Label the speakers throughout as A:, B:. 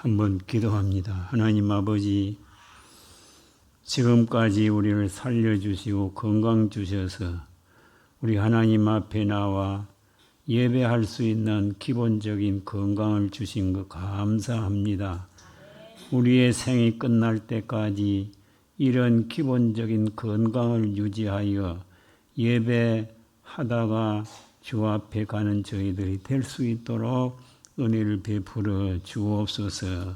A: 한번 기도합니다. 하나님 아버지, 지금까지 우리를 살려주시고 건강 주셔서 우리 하나님 앞에 나와 예배할 수 있는 기본적인 건강을 주신 것 감사합니다. 우리의 생이 끝날 때까지 이런 기본적인 건강을 유지하여 예배하다가 주 앞에 가는 저희들이 될 수 있도록 은혜를 베풀어 주옵소서.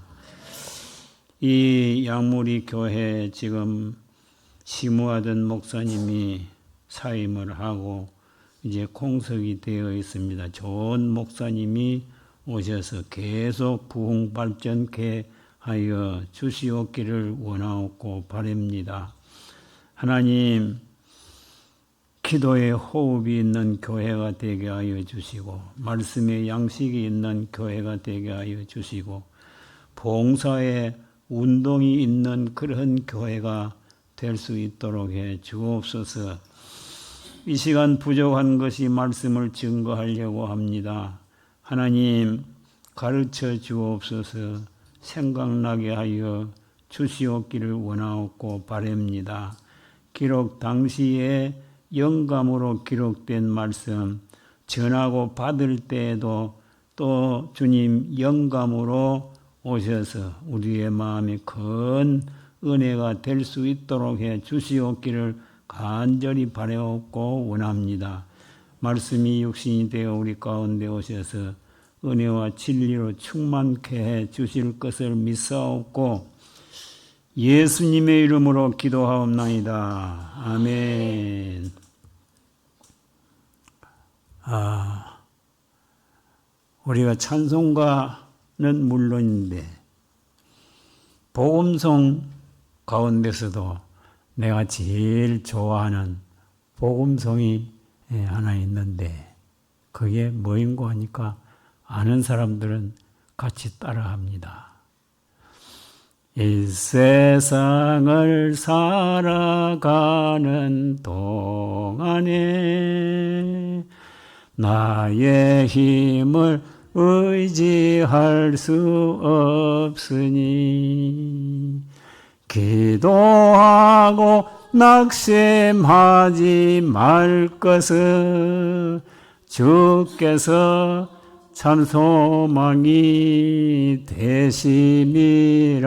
A: 이 양무리 교회 지금 시무하던 목사님이 사임을 하고 이제 공석이 되어 있습니다. 좋은 목사님이 오셔서 계속 부흥 발전케 하여 주시옵기를 원하옵고 바랍니다. 하나님, 기도에 호흡이 있는 교회가 되게 하여 주시고 말씀에 양식이 있는 교회가 되게 하여 주시고 봉사에 운동이 있는 그런 교회가 될 수 있도록 해 주옵소서. 이 시간 부족한 것이 말씀을 증거하려고 합니다. 하나님, 가르쳐 주옵소서. 생각나게 하여 주시옵기를 원하옵고 바랍니다. 기록 당시에 영감으로 기록된 말씀 전하고 받을 때에도 또 주님 영감으로 오셔서 우리의 마음에 큰 은혜가 될 수 있도록 해 주시옵기를 간절히 바라옵고 원합니다. 말씀이 육신이 되어 우리 가운데 오셔서 은혜와 진리로 충만케 해 주실 것을 믿사옵고 예수님의 이름으로 기도하옵나이다. 아멘. 우리가 찬송가는 물론인데 복음송 가운데서도 내가 제일 좋아하는 복음송이 하나 있는데 그게 뭐인고 하니까 아는 사람들은 같이 따라합니다. 이 세상을 살아가는 동안에 나의 힘을 의지할 수 없으니 기도하고 낙심하지 말 것을 주께서 참 소망이 되심이라.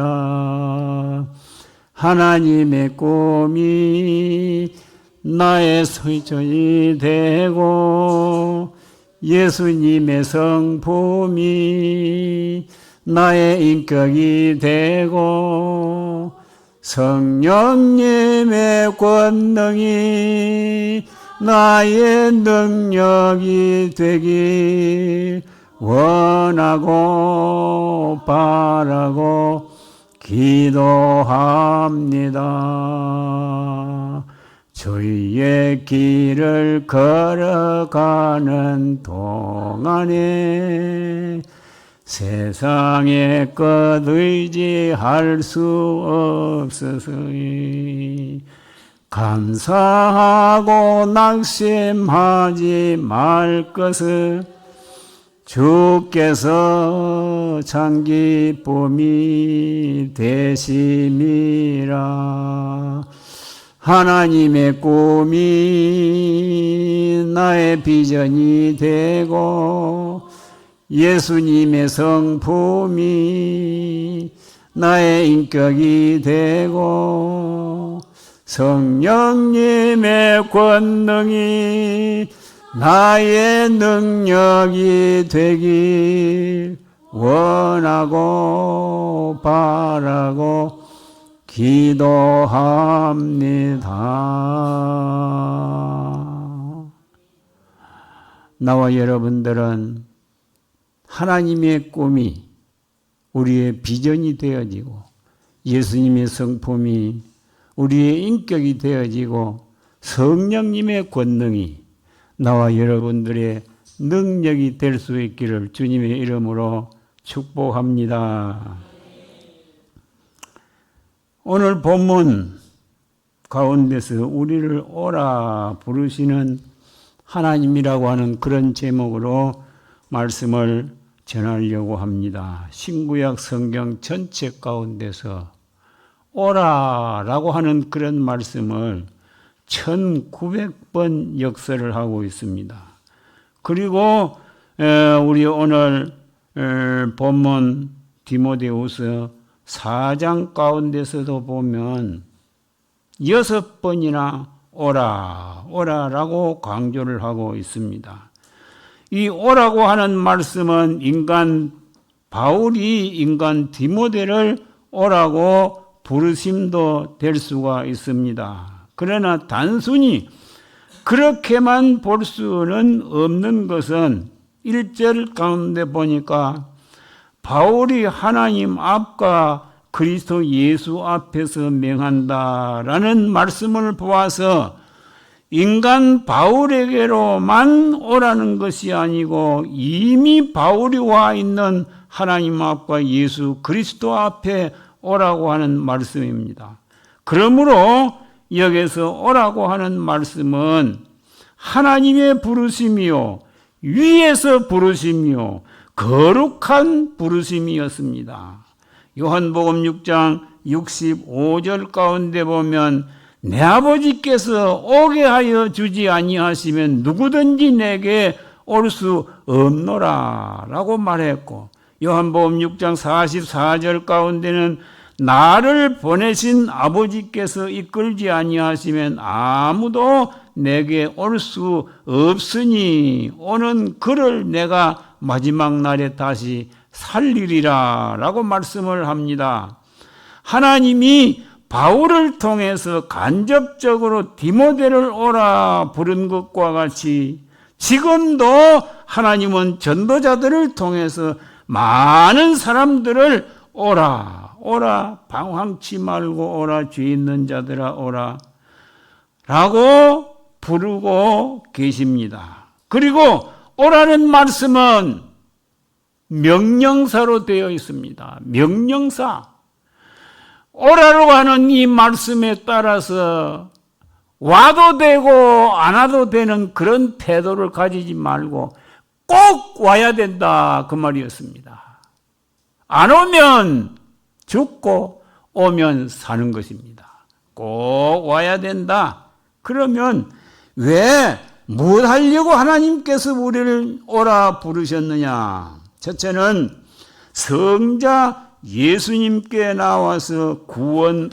A: 하나님의 꿈이 나의 소전이 되고 예수님의 성품이 나의 인격이 되고 성령님의 권능이 나의 능력이 되길 원하고 바라고 기도합니다. 주의 길을 걸어가는 동안에 세상의 것 의지할 수 없으니 감사하고 낙심하지 말 것을 주께서 참 기쁨이 되심이라. 하나님의 꿈이 나의 비전이 되고 예수님의 성품이 나의 인격이 되고 성령님의 권능이 나의 능력이 되길 원하고 바라고 기도합니다. 나와 여러분들은 하나님의 꿈이 우리의 비전이 되어지고 예수님의 성품이 우리의 인격이 되어지고 성령님의 권능이 나와 여러분들의 능력이 될 수 있기를 주님의 이름으로 축복합니다. 오늘 본문 가운데서 우리를 오라 부르시는 하나님이라고 하는 그런 제목으로 말씀을 전하려고 합니다. 신구약 성경 전체 가운데서 오라라고 하는 그런 말씀을 1900번 역설을 하고 있습니다. 그리고 우리 오늘 본문 디모데후서 4장 가운데서도 보면 6번이나 오라라고 강조를 하고 있습니다. 이 오라고 하는 말씀은 바울이 인간 디모데를 오라고 부르심도 될 수가 있습니다. 그러나 단순히 그렇게만 볼 수는 없는 것은 1절 가운데 보니까 바울이 하나님 앞과 그리스도 예수 앞에서 명한다라는 말씀을 보아서 인간 바울에게로만 오라는 것이 아니고 이미 바울이 와 있는 하나님 앞과 예수 그리스도 앞에 오라고 하는 말씀입니다. 그러므로 여기서 오라고 하는 말씀은 하나님의 부르심이요, 위에서 부르심이요, 거룩한 부르심이었습니다. 요한복음 6장 65절 가운데 보면 내 아버지께서 오게 하여 주지 아니하시면 누구든지 내게 올 수 없노라 라고 말했고, 요한복음 6장 44절 가운데는 나를 보내신 아버지께서 이끌지 아니하시면 아무도 내게 올 수 없으니 오는 그를 내가 마지막 날에 다시 살리리라 라고 말씀을 합니다. 하나님이 바울을 통해서 간접적으로 디모데를 오라 부른 것과 같이 지금도 하나님은 전도자들을 통해서 많은 사람들을 오라 방황치 말고 오라, 죄 있는 자들아 오라 라고 부르고 계십니다. 그리고 오라는 말씀은 명령사로 되어 있습니다. 명령사. 오라고 하는 이 말씀에 따라서 와도 되고 안 와도 되는 그런 태도를 가지지 말고 꼭 와야 된다 그 말이었습니다. 안 오면 죽고 오면 사는 것입니다. 꼭 와야 된다. 그러면 왜 뭘 하려고 하나님께서 우리를 오라 부르셨느냐? 첫째는 성자 예수님께 나와서 구원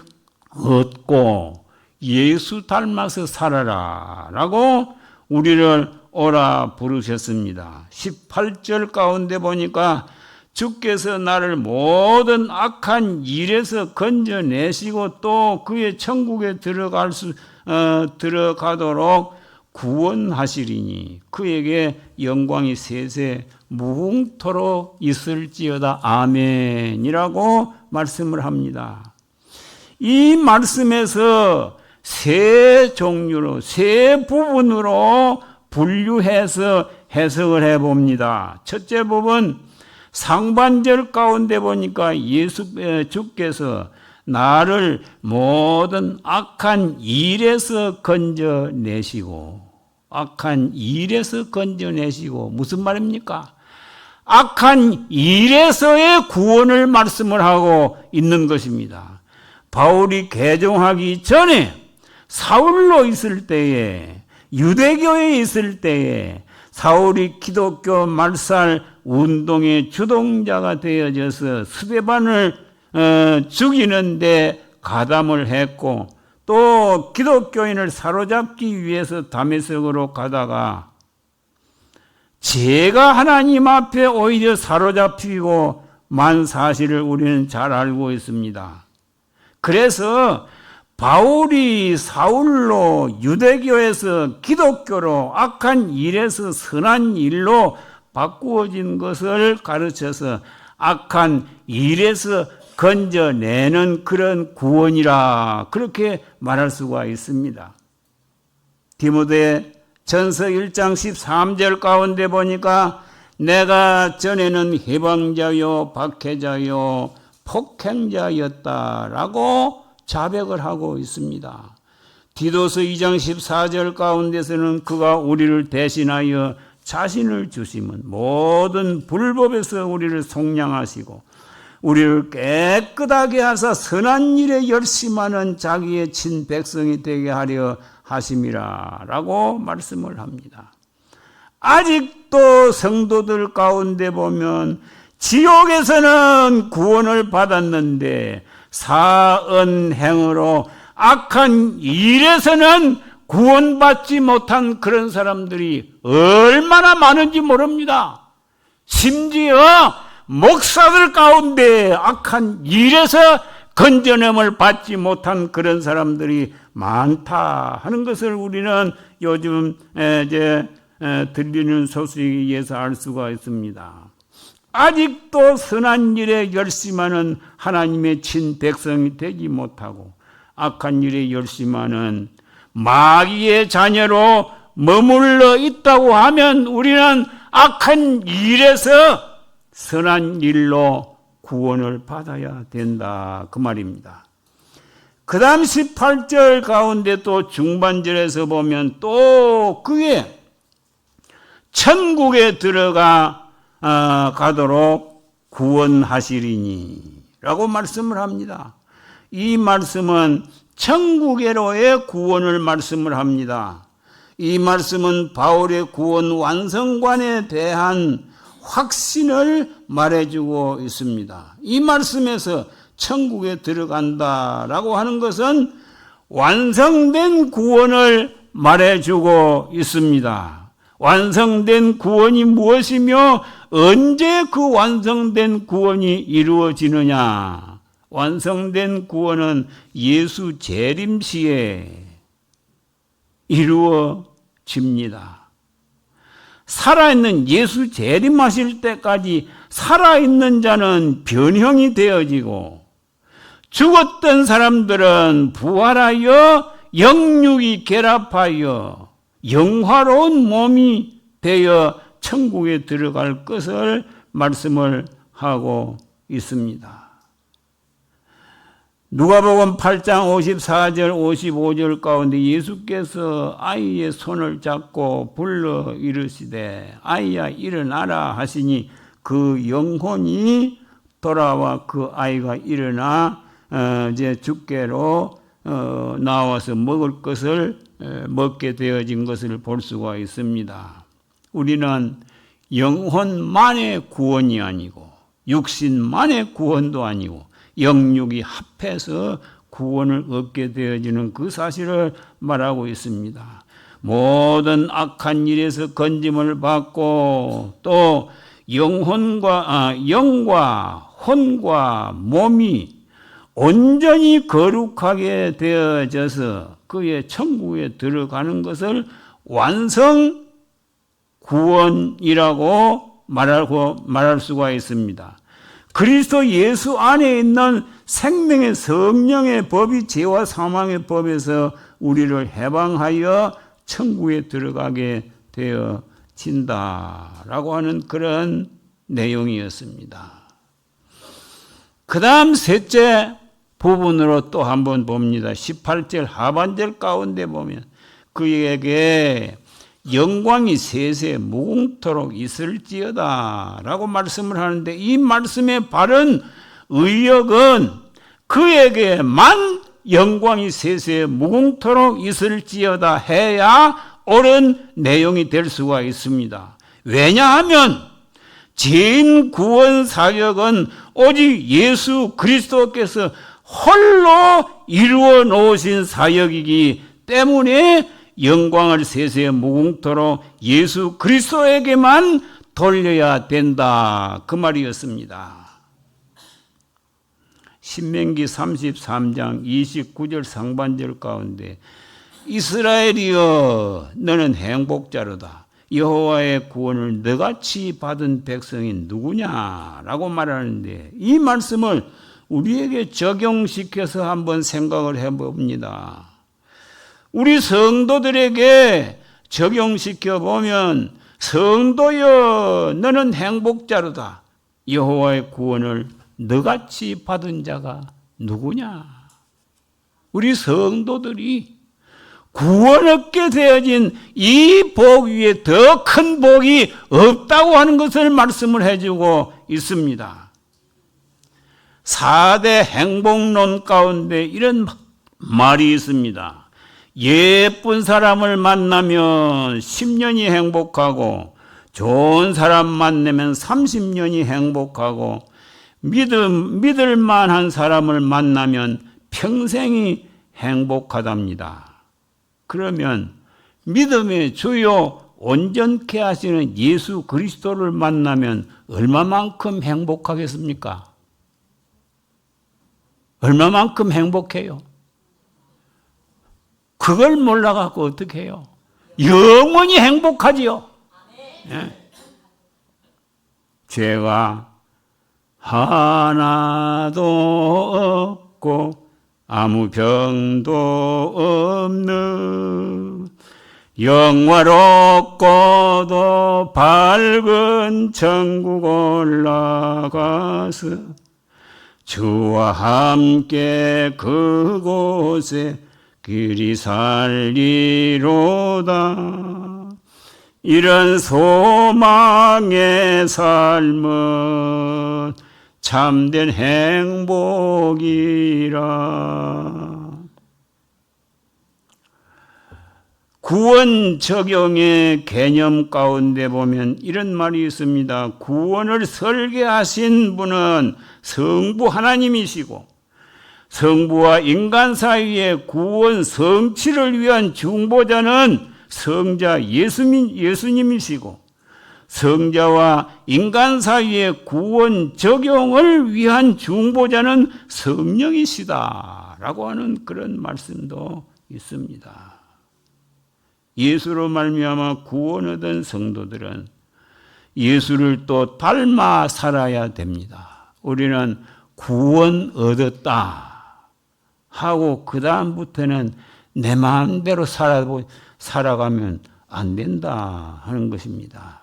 A: 얻고 예수 닮아서 살아라 라고 우리를 오라 부르셨습니다. 18절 가운데 보니까 주께서 나를 모든 악한 일에서 건져내시고 또 그의 천국에 들어가도록 구원하시리니 그에게 영광이 세세 무궁토록 있을지어다. 아멘이라고 말씀을 합니다. 이 말씀에서 세 종류로, 세 부분으로 분류해서 해석을 해봅니다. 첫째 부분, 상반절 가운데 보니까 주께서 나를 모든 악한 일에서 건져내시고, 악한 일에서 건져내시고, 무슨 말입니까? 악한 일에서의 구원을 말씀을 하고 있는 것입니다. 바울이 개종하기 전에 사울로 있을 때에, 유대교에 있을 때에 사울이 기독교 말살 운동의 주동자가 되어져서 스데반을 죽이는데 가담을 했고, 또 기독교인을 사로잡기 위해서 다메섹으로 가다가 죄가 하나님 앞에 오히려 사로잡히고 만 사실을 우리는 잘 알고 있습니다. 그래서 바울이 사울로 유대교에서 기독교로 악한 일에서 선한 일로 바꾸어진 것을 가르쳐서 악한 일에서 건져내는 그런 구원이라 그렇게 말할 수가 있습니다. 디모데 전서 1장 13절 가운데 보니까 내가 전에는 해방자요 박해자요 폭행자였다라고 자백을 하고 있습니다. 디도서 2장 14절 가운데서는 그가 우리를 대신하여 자신을 주시면 모든 불법에서 우리를 속량하시고 우리를 깨끗하게 하사 선한 일에 열심하는 자기의 친 백성이 되게 하려 하심이라 라고 말씀을 합니다. 아직도 성도들 가운데 보면 지옥에서는 구원을 받았는데 사은행으로 악한 일에서는 구원받지 못한 그런 사람들이 얼마나 많은지 모릅니다. 심지어 목사들 가운데 악한 일에서 건져냄을 받지 못한 그런 사람들이 많다 하는 것을 우리는 요즘 들리는 소식에 의해서 알 수가 있습니다. 아직도 선한 일에 열심하는 하나님의 친 백성이 되지 못하고 악한 일에 열심하는 마귀의 자녀로 머물러 있다고 하면 우리는 악한 일에서 선한 일로 구원을 받아야 된다 그 말입니다. 그 다음 18절 가운데 또 중반절에서 보면 또 그게 천국에 가도록 구원하시리니 라고 말씀을 합니다. 이 말씀은 천국에로의 구원을 말씀을 합니다. 이 말씀은 바울의 구원 완성관에 대한 확신을 말해주고 있습니다. 이 말씀에서 천국에 들어간다라고 하는 것은 완성된 구원을 말해주고 있습니다. 완성된 구원이 무엇이며 언제 그 완성된 구원이 이루어지느냐? 완성된 구원은 예수 재림 시에 이루어집니다. 살아있는 예수 재림하실 때까지 살아있는 자는 변형이 되어지고 죽었던 사람들은 부활하여 영육이 결합하여 영화로운 몸이 되어 천국에 들어갈 것을 말씀을 하고 있습니다. 누가복음 8장 54절 55절 가운데 예수께서 아이의 손을 잡고 불러 이르시되 아이야 일어나라 하시니 그 영혼이 돌아와 그 아이가 일어나 이제 주께로 나와서 먹을 것을 먹게 되어진 것을 볼 수가 있습니다. 우리는 영혼만의 구원이 아니고 육신만의 구원도 아니고 영육이 합해서 구원을 얻게 되어지는 그 사실을 말하고 있습니다. 모든 악한 일에서 건짐을 받고 또 영과 혼과 몸이 온전히 거룩하게 되어져서 그의 천국에 들어가는 것을 완성 구원이라고 말할 수가 있습니다. 그리스도 예수 안에 있는 생명의 성령의 법이 죄와 사망의 법에서 우리를 해방하여 천국에 들어가게 되어진다라고 하는 그런 내용이었습니다. 그 다음 셋째 부분으로 또 한번 봅니다. 18절 하반절 가운데 보면 그에게 영광이 세세 무궁토록 있을지어다 라고 말씀을 하는데 이 말씀의 바른 의역은 그에게만 영광이 세세 무궁토록 있을지어다 해야 옳은 내용이 될 수가 있습니다. 왜냐하면 죄인 구원 사역은 오직 예수 그리스도께서 홀로 이루어 놓으신 사역이기 때문에 영광을 세세 무궁토록 예수 그리스도에게만 돌려야 된다 그 말이었습니다. 신명기 33장 29절 상반절 가운데 이스라엘이여 너는 행복자로다 여호와의 구원을 너같이 받은 백성이 누구냐라고 말하는데 이 말씀을 우리에게 적용시켜서 한번 생각을 해봅니다. 우리 성도들에게 적용시켜 보면 성도여 너는 행복자로다 여호와의 구원을 너같이 받은 자가 누구냐? 우리 성도들이 구원 얻게 되어진 이 복 위에 더 큰 복이 없다고 하는 것을 말씀을 해주고 있습니다. 4대 행복론 가운데 이런 말이 있습니다. 예쁜 사람을 만나면 10년이 행복하고 좋은 사람 만나면 30년이 행복하고 믿을 만한 사람을 만나면 평생이 행복하답니다. 그러면 믿음의 주요 온전케 하시는 예수 그리스도를 만나면 얼마만큼 행복하겠습니까? 얼마만큼 행복해요? 그걸 몰라갖고 어떻게 해요? 영원히 행복하지요. 네. 죄가 하나도 없고 아무 병도 없는 영화롭고도 밝은 천국 올라가서 주와 함께 그곳에 길이 살리로다. 이런 소망의 삶은 참된 행복이라. 구원 적용의 개념 가운데 보면 이런 말이 있습니다. 구원을 설계하신 분은 성부 하나님이시고 성부와 인간 사이의 구원 성취를 위한 중보자는 성자 예수님이시고 성자와 인간 사이의 구원 적용을 위한 중보자는 성령이시다라고 하는 그런 말씀도 있습니다. 예수로 말미암아 구원 얻은 성도들은 예수를 또 닮아 살아야 됩니다. 우리는 구원 얻었다 하고 그 다음부터는 내 마음대로 살아가면 안 된다 하는 것입니다.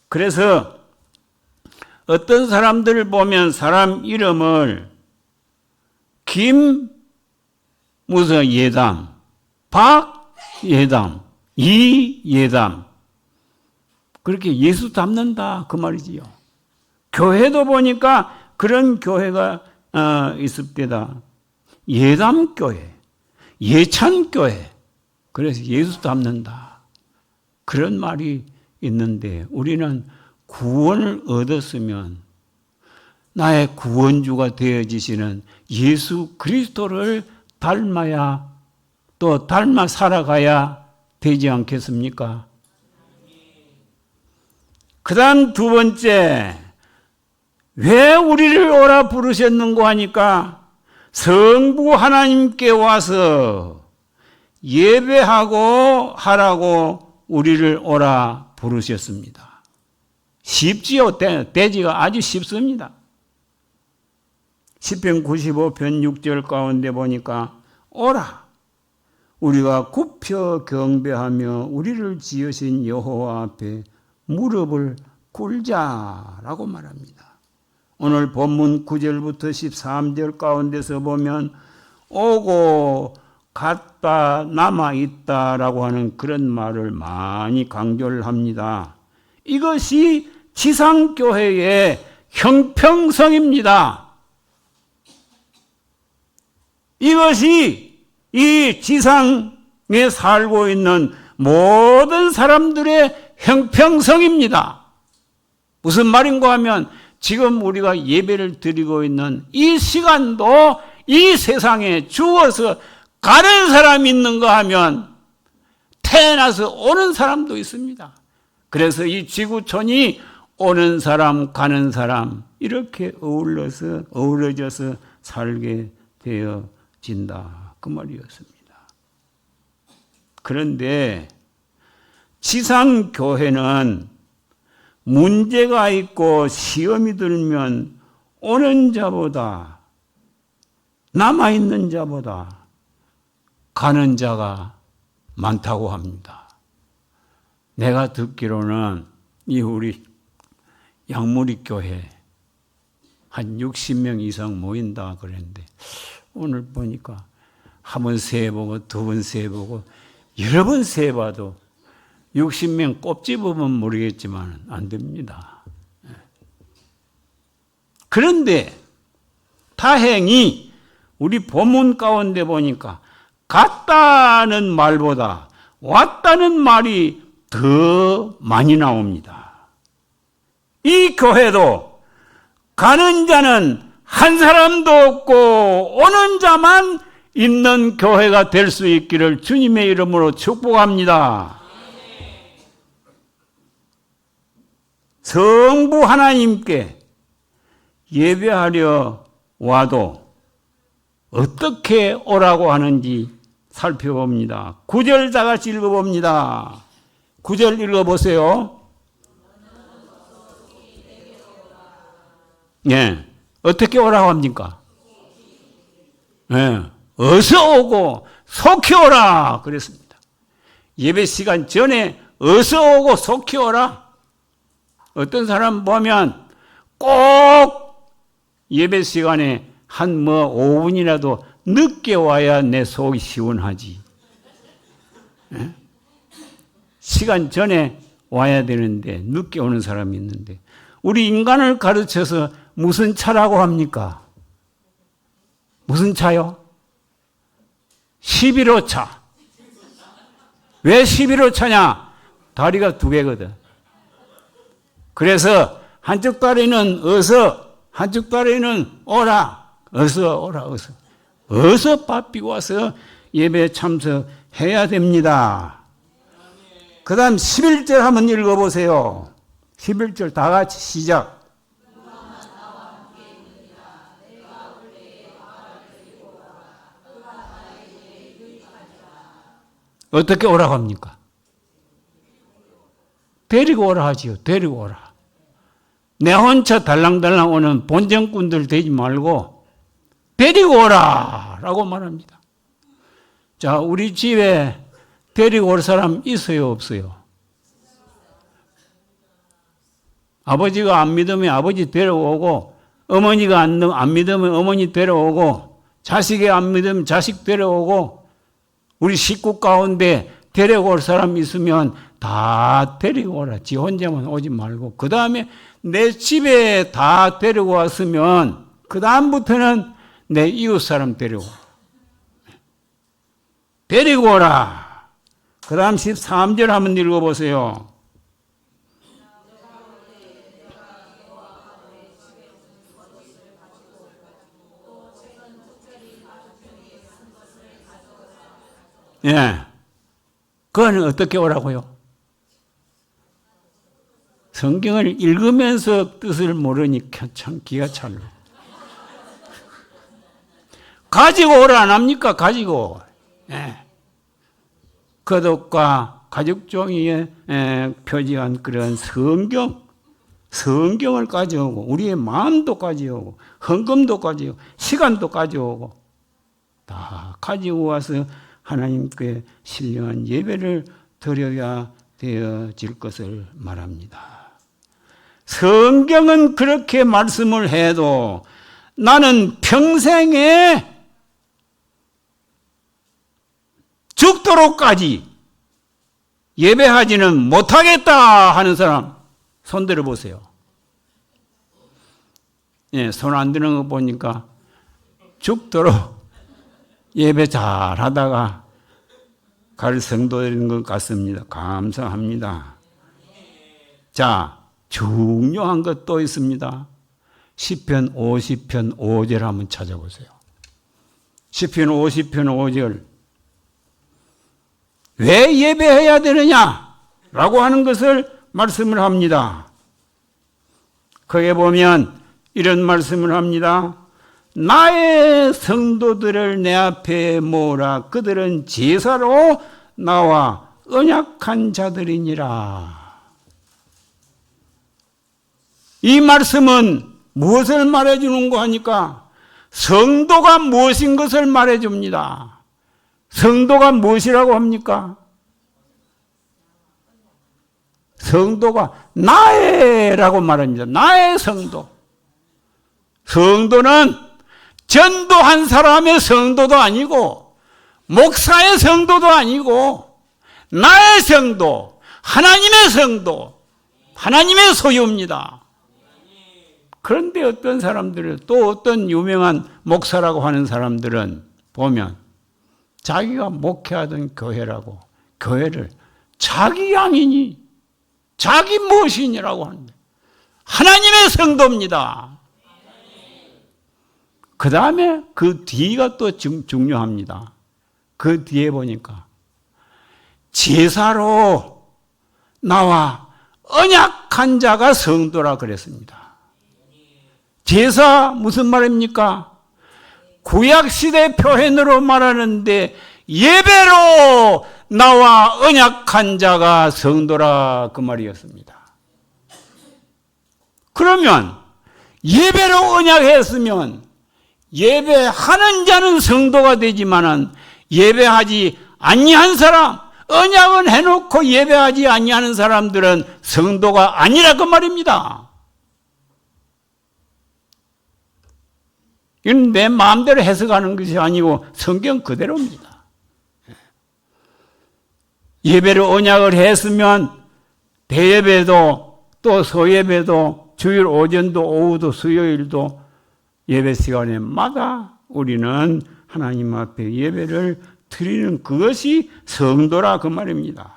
A: 그래서 어떤 사람들을 보면 사람 이름을 무슨 예담, 박예담, 이예담 그렇게 예수 닮는다 그 말이지요. 교회도 보니까 그런 교회가 있을 때다. 예담교회, 예찬교회. 그래서 예수 닮는다. 그런 말이 있는데 우리는 구원을 얻었으면 나의 구원주가 되어지시는 예수 그리스도를 닮아야 또 닮아 살아가야 되지 않겠습니까? 그 다음 두 번째, 왜 우리를 오라 부르셨는고 하니까 성부 하나님께 와서 예배하고 하라고 우리를 오라 부르셨습니다. 쉽지요? 되지가 아주 쉽습니다. 시편 95편 6절 가운데 보니까 오라 우리가 굽혀 경배하며 우리를 지으신 여호와 앞에 무릎을 꿇자라고 말합니다. 오늘 본문 9절부터 13절 가운데서 보면 오고 갔다 남아있다라고 하는 그런 말을 많이 강조를 합니다. 이것이 지상교회의 형평성입니다. 이것이 이 지상에 살고 있는 모든 사람들의 형평성입니다. 무슨 말인가 하면 지금 우리가 예배를 드리고 있는 이 시간도 이 세상에 주어서 가는 사람이 있는가 하면 태어나서 오는 사람도 있습니다. 그래서 이 지구촌이 오는 사람 가는 사람 이렇게 어우러져서 살게 되어진다 그 말이었습니다. 그런데 지상교회는 문제가 있고 시험이 들면 오는 자보다 남아있는 자보다 가는 자가 많다고 합니다. 내가 듣기로는 이 우리 양무리 교회 한 60명 이상 모인다 그랬는데 오늘 보니까 한 번 세보고 두 번 세보고 여러 번 세봐도 60명 꼽집으면 모르겠지만 안 됩니다. 그런데 다행히 우리 본문 가운데 보니까 갔다는 말보다 왔다는 말이 더 많이 나옵니다. 이 교회도 가는 자는 한 사람도 없고 오는 자만 있는 교회가 될 수 있기를 주님의 이름으로 축복합니다. 성부 하나님께 예배하려 와도 어떻게 오라고 하는지 살펴봅니다. 9절 다 같이 읽어봅니다. 9절 읽어보세요. 예, 어떻게 오라고 합니까? 예, 어서 오고 속히 오라 그랬습니다. 예배 시간 전에 어서 오고 속히 오라. 어떤 사람 보면 꼭 예배 시간에 한 5분이라도 늦게 와야 내 속이 시원하지. 예? 시간 전에 와야 되는데 늦게 오는 사람이 있는데 우리 인간을 가르쳐서 무슨 차라고 합니까? 무슨 차요? 11호 차. 왜 11호 차냐? 다리가 두 개거든. 그래서 한쪽 다리는 어서, 한쪽 다리는 오라. 어서 오라, 어서. 어서 바삐 와서 예배 참석해야 됩니다. 그 다음 11절 한번 읽어보세요. 11절 다 같이 시작. 어떻게 오라고 합니까? 데리고 오라 하지요. 데리고 오라. 내 혼자 달랑달랑 오는 본정꾼들 되지 말고 데리고 오라 라고 말합니다. 자, 우리 집에 데리고 올 사람 있어요, 없어요? 아버지가 안 믿으면 아버지 데려오고, 어머니가 안 믿으면 어머니 데려오고, 자식이 안 믿으면 자식 데려오고, 우리 식구 가운데 데리고 올 사람 있으면 다 데리고 오라. 지 혼자만 오지 말고. 그 다음에 내 집에 다 데리고 왔으면 그 다음부터는 내 이웃 사람 데리고 오라. 그 다음 13절 한번 읽어보세요. 예. 그거는 어떻게 오라고요? 성경을 읽으면서 뜻을 모르니까 참 기가 찰로. 가지고 오라 안 합니까? 가지고. 예. 거독과 가죽종이에 표지한 그런 성경을 가져오고 우리의 마음도 가져오고 헌금도 가져오고 시간도 가져오고 다 가지고 와서 하나님께 신령한 예배를 드려야 되어질 것을 말합니다. 성경은 그렇게 말씀을 해도 나는 평생에 죽도록까지 예배하지는 못하겠다 하는 사람 손 들어보세요. 예, 손 안 드는 거 보니까 죽도록 예배 잘 하다가 갈 성도인 것 같습니다. 감사합니다. 자, 중요한 것 또 있습니다. 시편 50편 5절 한번 찾아보세요. 시편 50편 5절. 왜 예배해야 되느냐라고 하는 것을 말씀을 합니다. 거기에 보면 이런 말씀을 합니다. 나의 성도들을 내 앞에 모으라. 그들은 제사로 나와 언약한 자들이니라. 이 말씀은 무엇을 말해주는가 하니까 성도가 무엇인 것을 말해줍니다. 성도가 무엇이라고 합니까? 성도가 나의라고 말합니다. 나의 성도. 성도는 전도한 사람의 성도도 아니고 목사의 성도도 아니고 나의 성도, 하나님의 성도, 하나님의 소유입니다. 그런데 어떤 사람들은, 또 어떤 유명한 목사라고 하는 사람들은 보면 자기가 목회하던 교회라고 교회를 자기 양이니 자기 무엇이니라고 하는데 하나님의 성도입니다. 그 다음에 그 뒤가 또 중요합니다. 그 뒤에 보니까 제사로 나와 언약한 자가 성도라 그랬습니다. 제사 무슨 말입니까? 구약시대 표현으로 말하는데 예배로 나와 언약한 자가 성도라 그 말이었습니다. 그러면 예배로 언약했으면 예배하는 자는 성도가 되지만은 예배하지 아니한 사람, 언약은 해놓고 예배하지 아니하는 사람들은 성도가 아니라 그 말입니다. 이건 내 마음대로 해석하는 것이 아니고 성경 그대로입니다. 예배로 언약을 했으면 대예배도 또 소예배도 주일 오전도 오후도 수요일도 예배 시간에마다 우리는 하나님 앞에 예배를 드리는 그것이 성도라 그 말입니다.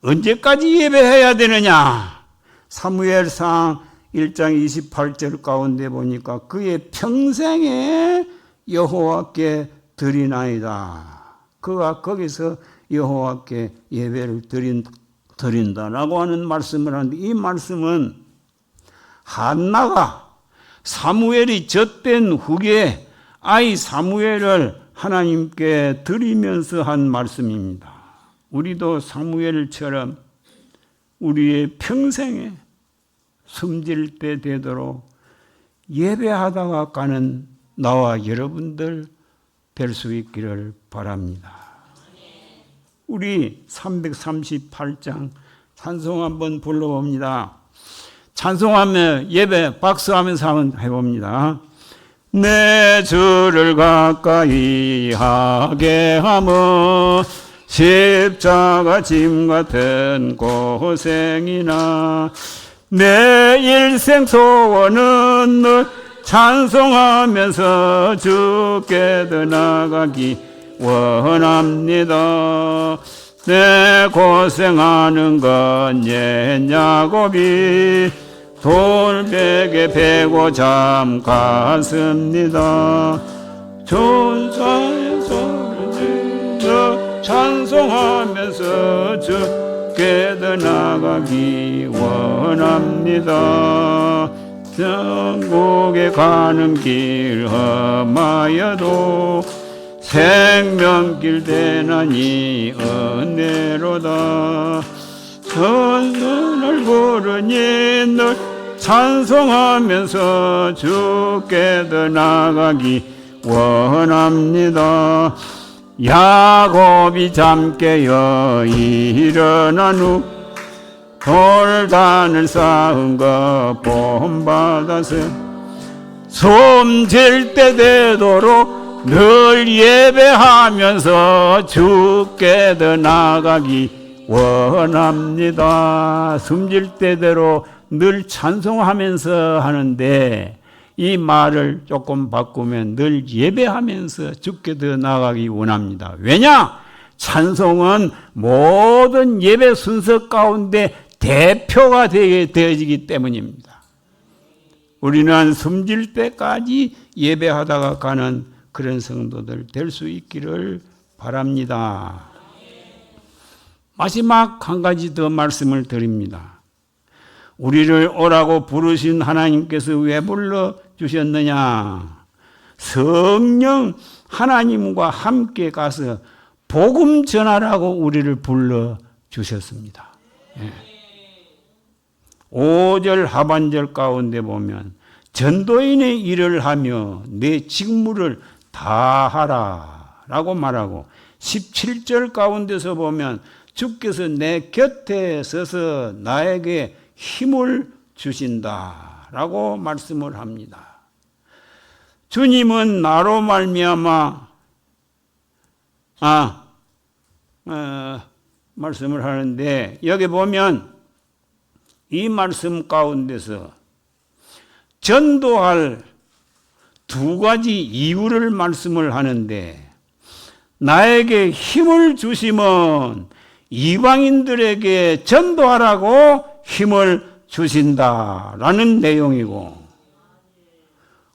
A: 언제까지 예배해야 되느냐? 사무엘상 1장 28절 가운데 보니까 그의 평생에 여호와께 드리나이다. 그가 거기서 여호와께 예배를 드린다라고 하는 말씀을 하는데, 이 말씀은 한나가 사무엘이 젖된 후에 아이 사무엘을 하나님께 드리면서 한 말씀입니다. 우리도 사무엘처럼 우리의 평생에 숨질 때 되도록 예배하다가 가는 나와 여러분들 될 수 있기를 바랍니다. 우리 338장 찬송 한번 불러봅니다. 찬송하며 예배 박수하면서 한번 해봅니다. 내 주를 가까이 하게 하며 십자가 짐 같은 고생이나 내 일생 소원은 늘 찬송하면서 주께 더 나가기 원합니다. 내 고생하는 건 옛 야곱이 돌베개 베고 잠 갔습니다. 존사의 소리를 들어 찬송하면서 주께 더 나가기 원합니다. 천국에 가는 길 험하여도 생명길 대나니 은혜로다. 천선을 부르니 늘 찬송하면서 주께 더 나가기 원합니다. 야곱이 잠 깨어 일어난 후 돌단을 쌓은 것 본받아서 숨질 때 되도록 늘 예배하면서 주께 더 나가기 원합니다. 숨질 때대로 늘 찬송하면서 하는데 이 말을 조금 바꾸면 늘 예배하면서 주께 더 나가기 원합니다. 왜냐? 찬송은 모든 예배 순서 가운데 대표가 되어지기 때문입니다. 우리는 숨질 때까지 예배하다가 가는 그런 성도들 될 수 있기를 바랍니다. 마지막 한 가지 더 말씀을 드립니다. 우리를 오라고 부르신 하나님께서 왜 불러주셨느냐? 성령 하나님과 함께 가서 복음 전하라고 우리를 불러주셨습니다. 5절 하반절 가운데 보면 전도인의 일을 하며 내 직무를 다하라 라고 말하고 17절 가운데서 보면 주께서 내 곁에 서서 나에게 힘을 주신다 라고 말씀을 합니다. 주님은 나로 말미암아 말씀을 하는데 여기 보면 이 말씀 가운데서 전도할 두 가지 이유를 말씀을 하는데 나에게 힘을 주심은 이방인들에게 전도하라고 힘을 주신다라는 내용이고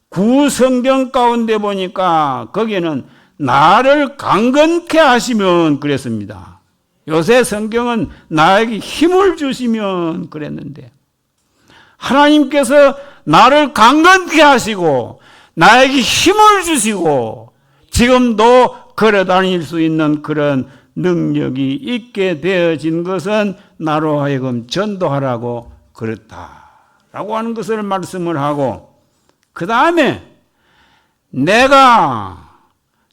A: 구성경 가운데 보니까 거기에는 나를 강건케 하시면 그랬습니다. 요새 성경은 나에게 힘을 주시면 그랬는데 하나님께서 나를 강건케 하시고 나에게 힘을 주시고 지금도 걸어 다닐 수 있는 그런 능력이 있게 되어진 것은 나로 하여금 전도하라고 그렇다라고 하는 것을 말씀을 하고 그 다음에 내가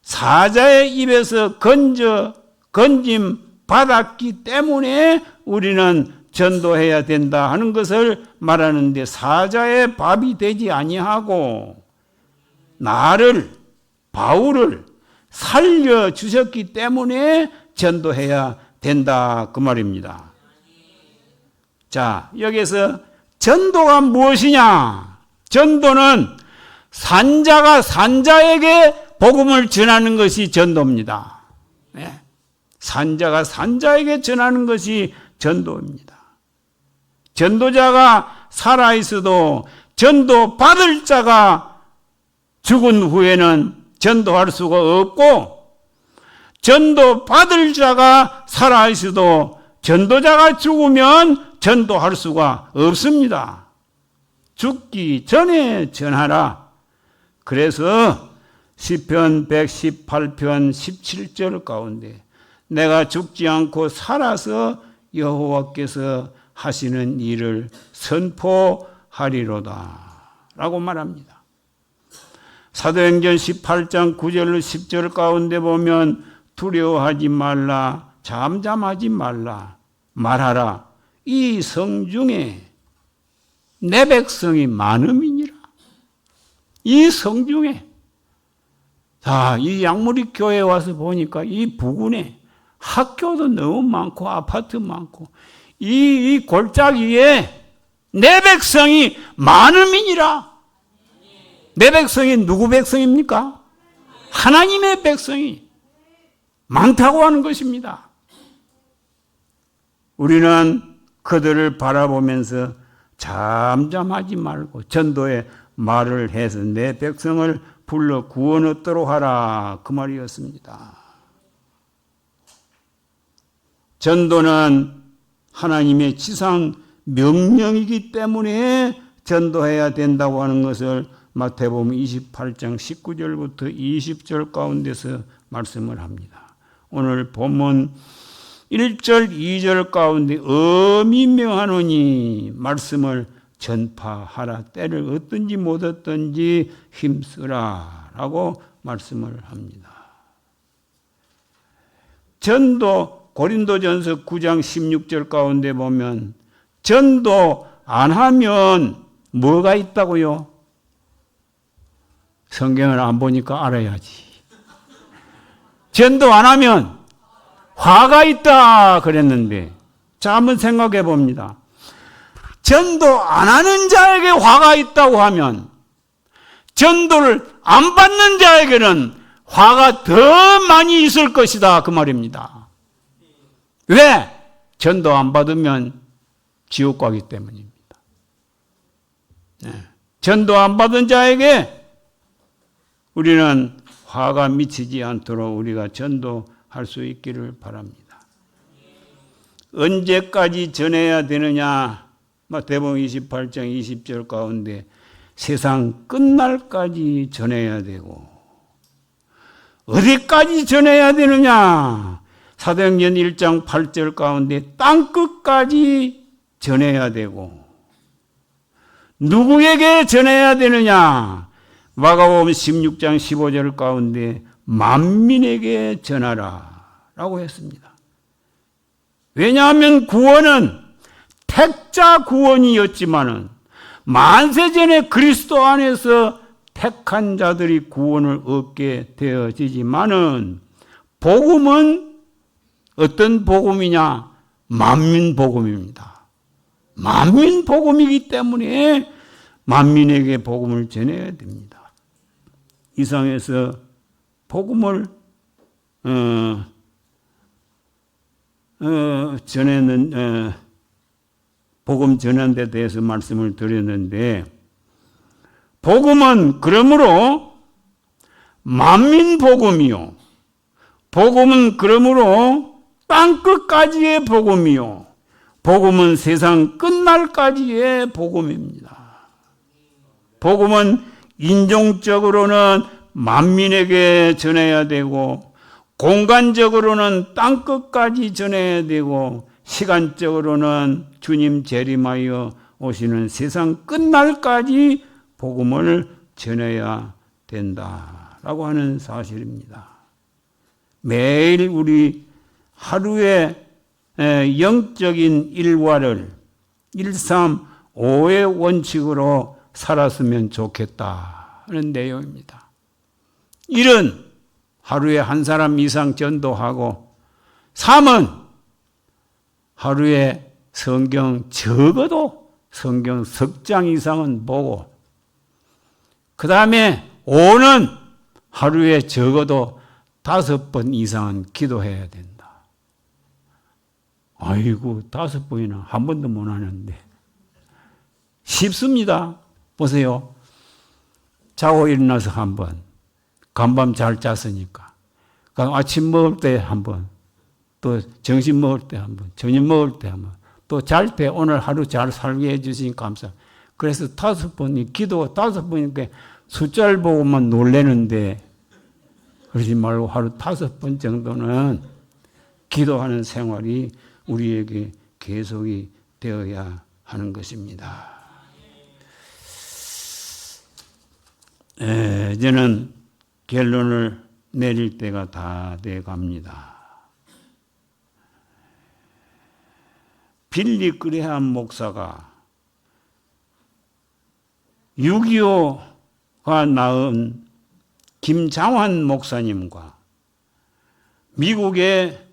A: 사자의 입에서 건짐 받았기 때문에 우리는 전도해야 된다 하는 것을 말하는데 사자의 밥이 되지 아니하고 나를 바울을 살려주셨기 때문에 전도해야 된다 그 말입니다. 자, 여기서 전도가 무엇이냐? 전도는 산자가 산자에게 복음을 전하는 것이 전도입니다. 네. 산자가 산자에게 전하는 것이 전도입니다. 전도자가 살아있어도 전도 받을 자가 죽은 후에는 전도할 수가 없고 전도 받을 자가 살아있어도 전도자가 죽으면 전도할 수가 없습니다. 죽기 전에 전하라. 그래서 시편 118편 17절 가운데 내가 죽지 않고 살아서 여호와께서 하시는 일을 선포하리로다 라고 말합니다. 사도행전 18장 9절로 10절 가운데 보면 두려워하지 말라 잠잠하지 말라 말하라 이 성중에 내 백성이 많음이니라. 이 성중에 자, 이 양무리 교회에 와서 보니까 이 부근에 학교도 너무 많고 아파트 많고 이 골짜기에 내 백성이 많음이니라. 내 백성이 누구 백성입니까? 하나님의 백성이 많다고 하는 것입니다. 우리는 그들을 바라보면서 잠잠하지 말고 전도의 말을 해서 내 백성을 불러 구원 얻도록 하라 그 말이었습니다. 전도는 하나님의 지상 명령이기 때문에 전도해야 된다고 하는 것을 마태복음 28장 19절부터 20절 가운데서 말씀을 합니다. 오늘 본문 1절 2절 가운데 엄히 명하노니 말씀을 전파하라 때를 얻든지 못 얻든지 힘쓰라 라고 말씀을 합니다. 전도 고린도전서 9장 16절 가운데 보면 전도 안 하면 뭐가 있다고요? 성경을 안 보니까 알아야지. 전도 안 하면 화가 있다 그랬는데 자 한번 생각해 봅니다. 전도 안 하는 자에게 화가 있다고 하면 전도를 안 받는 자에게는 화가 더 많이 있을 것이다 그 말입니다. 왜? 전도 안 받으면 지옥 가기 때문입니다. 네. 전도 안 받은 자에게 우리는 화가 미치지 않도록 우리가 전도할 수 있기를 바랍니다. 언제까지 전해야 되느냐? 마태복음 28장 20절 가운데 세상 끝날까지 전해야 되고 어디까지 전해야 되느냐? 사도행전 1장 8절 가운데 땅끝까지 전해야 되고 누구에게 전해야 되느냐? 마가복음 16장 15절 가운데 만민에게 전하라 라고 했습니다. 왜냐하면 구원은 택자 구원이었지만은 만세전에 그리스도 안에서 택한 자들이 구원을 얻게 되어지지만은 복음은 어떤 복음이냐? 만민 복음입니다. 만민 복음이기 때문에 만민에게 복음을 전해야 됩니다. 이상에서 복음을 복음 전하는 데 대해서 말씀을 드렸는데, 복음은 그러므로 만민 복음이요, 복음은 그러므로 땅끝까지의 복음이요, 복음은 세상 끝날까지의 복음입니다. 복음은 인종적으로는 만민에게 전해야 되고, 공간적으로는 땅끝까지 전해야 되고, 시간적으로는 주님 재림하여 오시는 세상 끝날까지 복음을 전해야 된다라고 하는 사실입니다. 매일 우리 하루의 영적인 일과를 135의 원칙으로 살았으면 좋겠다는 내용입니다. 1은 하루에 한 사람 이상 전도하고, 3은 하루에 성경 적어도 성경 석 장 이상은 보고, 그 다음에 5는 하루에 적어도 5번 이상은 기도해야 된다. 아이고, 5번이나 한 번도 못 하는데. 쉽습니다. 보세요. 자고 일어나서 한 번, 간밤 잘 잤으니까. 아침 먹을 때 한 번, 또 점심 먹을 때 한 번, 저녁 먹을 때 한 번, 또 잘 때 오늘 하루 잘 살게 해주시니 감사. 그래서 5번이, 기도 5번이니까 숫자를 보고만 놀래는데, 그러지 말고 하루 5번 정도는 기도하는 생활이 우리에게 계속이 되어야 하는 것입니다. 이제는 결론을 내릴 때가 다 돼 갑니다. 빌리 그레함 목사가 6.25가 낳은 김장환 목사님과 미국의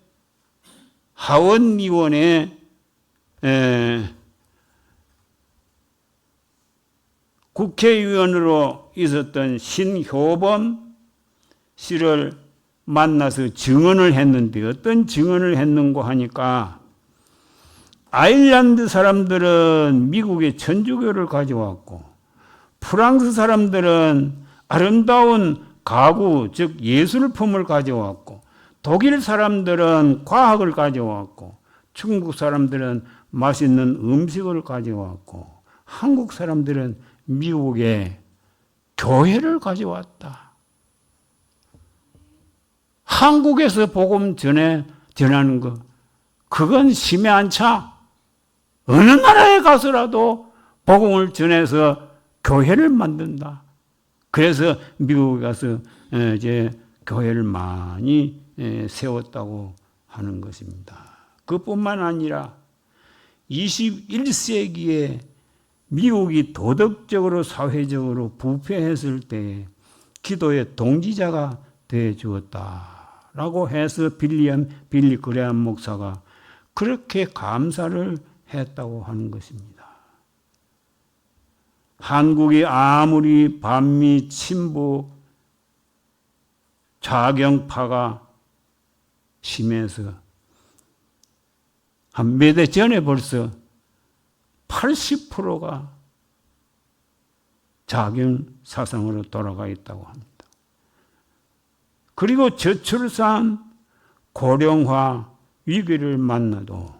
A: 하원의원의 국회의원으로 있었던 신효범 씨를 만나서 증언을 했는데, 어떤 증언을 했는고 하니까, 아일랜드 사람들은 미국의 천주교를 가져왔고, 프랑스 사람들은 아름다운 가구, 즉 예술품을 가져왔고, 독일 사람들은 과학을 가져왔고, 중국 사람들은 맛있는 음식을 가져왔고, 한국 사람들은 미국에 교회를 가져왔다. 한국에서 복음 전하는 거, 그건 심해 안 차. 어느 나라에 가서라도 복음을 전해서 교회를 만든다. 그래서 미국에 가서 이제 교회를 많이 세웠다고 하는 것입니다. 그뿐만 아니라 21세기에 미국이 도덕적으로 사회적으로 부패했을 때 기도의 동지자가 되어 주었다라고 해서 빌리 그레함 목사가 그렇게 감사를 했다고 하는 것입니다. 한국이 아무리 반미 친부 좌경파가 심해서 한 몇 해 전에 벌써 80%가 자경 사상으로 돌아가 있다고 합니다. 그리고 저출산, 고령화 위기를 만나도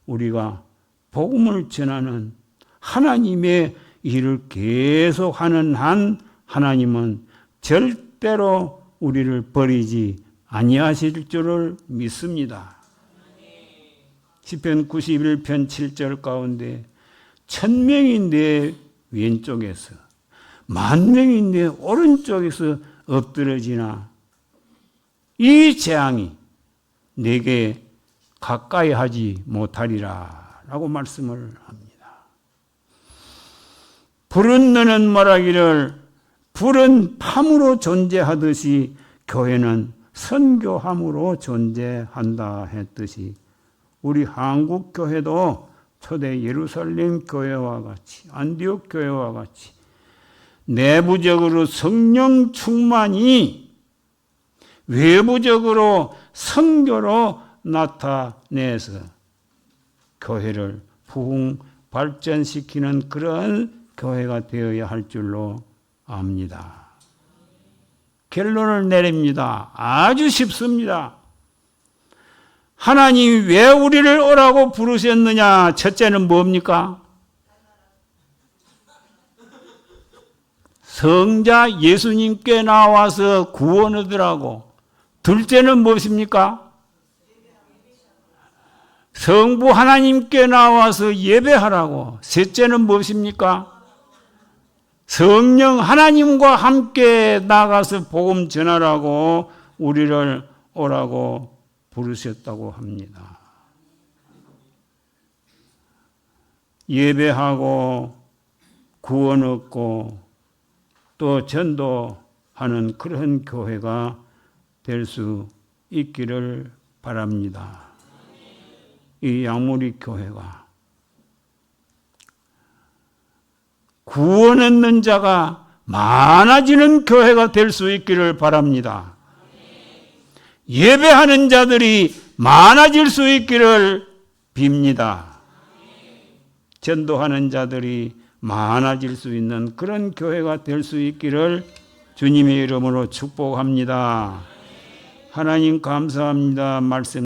A: 우리가 복음을 전하는 하나님의 일을 계속하는 한 하나님은 절대로 우리를 버리지 아니하실 줄을 믿습니다. 시편 91편 7절 가운데 1000명이 내 왼쪽에서 10,000명이 내 오른쪽에서 엎드러지나 이 재앙이 내게 가까이 하지 못하리라 라고 말씀을 합니다. 불은 너는 말하기를 불은 팜으로 존재하듯이 교회는 선교함으로 존재한다 했듯이 우리 한국 교회도 초대 예루살렘 교회와 같이 안디옥 교회와 같이 내부적으로 성령 충만이 외부적으로 선교로 나타내서 교회를 부흥 발전시키는 그런 교회가 되어야 할 줄로 압니다. 결론을 내립니다. 아주 쉽습니다. 하나님이 왜 우리를 오라고 부르셨느냐? 첫째는 뭡니까? 성자 예수님께 나와서 구원 얻으라고. 둘째는 무엇입니까? 성부 하나님께 나와서 예배하라고. 셋째는 무엇입니까? 성령 하나님과 함께 나가서 복음 전하라고 우리를 오라고 부르셨다고 합니다. 예배하고 구원 얻고 또 전도하는 그런 교회가 될 수 있기를 바랍니다. 이 양무리 교회가 구원 얻는 자가 많아지는 교회가 될 수 있기를 바랍니다. 예배하는 자들이 많아질 수 있기를 빕니다. 전도하는 자들이 많아질 수 있는 그런 교회가 될 수 있기를 주님의 이름으로 축복합니다. 하나님 감사합니다. 말씀